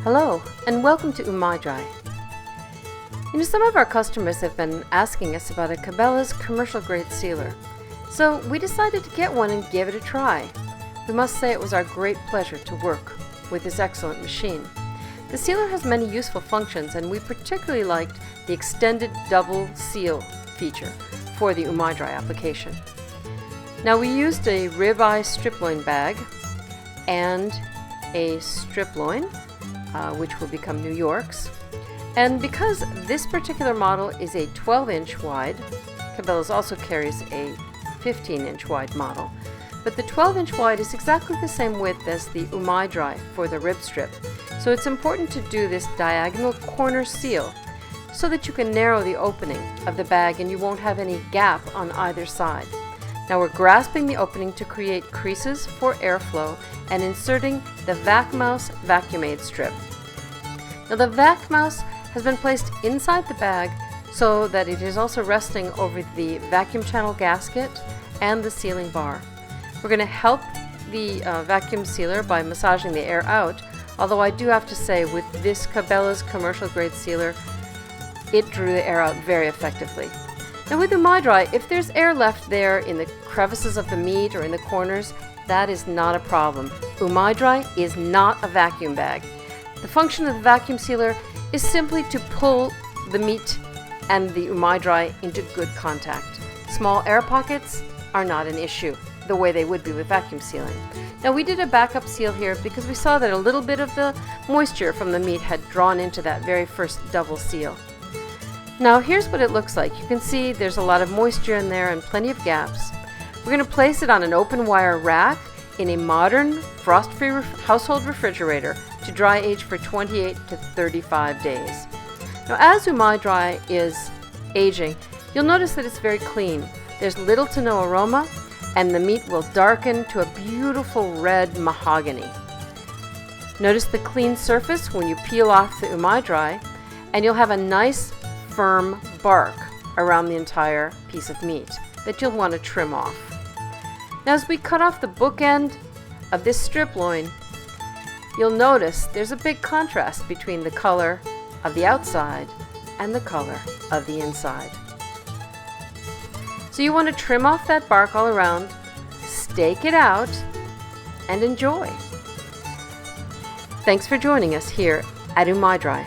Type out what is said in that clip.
Hello, and welcome to UMAi Dry. Some of our customers have been asking us about a Cabelas Commercial Grade Sealer, so we decided to get one and give it a try. We must say it was our great pleasure to work with this excellent machine. The sealer has many useful functions, and we particularly liked the extended double seal feature for the UMAi Dry application. Now, we used a Ribeye Striploin bag and a Striploin, which will become New York's. And because this particular model is a 12-inch wide, Cabelas also carries a 15-inch wide model. But the 12-inch wide is exactly the same width as the UMAi Dry for the rib strip. So it's important to do this diagonal corner seal so that you can narrow the opening of the bag and you won't have any gap on either side. Now we're grasping the opening to create creases for airflow and inserting the vac mouse vacuum aid strip. Now the vac mouse has been placed inside the bag so that it is also resting over the vacuum channel gasket and the sealing bar. We're going to help the vacuum sealer by massaging the air out, although I do have to say with this Cabelas Commercial Grade Sealer, it drew the air out very effectively. Now with UMAi Dry, if there's air left there in the crevices of the meat or in the corners, that is not a problem. UMAi Dry is not a vacuum bag. The function of the vacuum sealer is simply to pull the meat and the UMAi Dry into good contact. Small air pockets are not an issue, the way they would be with vacuum sealing. Now we did a backup seal here because we saw that a little bit of the moisture from the meat had drawn into that very first double seal. Now here's what it looks like. You can see there's a lot of moisture in there and plenty of gaps. We're going to place it on an open wire rack in a modern frost-free household refrigerator to dry age for 28 to 35 days. Now as UMAi Dry is aging, you'll notice that it's very clean. There's little to no aroma, and the meat will darken to a beautiful red mahogany. Notice the clean surface when you peel off the UMAi Dry, and you'll have a nice firm bark around the entire piece of meat that you'll want to trim off. Now as we cut off the bookend of this strip loin, you'll notice there's a big contrast between the color of the outside and the color of the inside. So you want to trim off that bark all around, stake it out, and enjoy. Thanks for joining us here at UMAi Dry.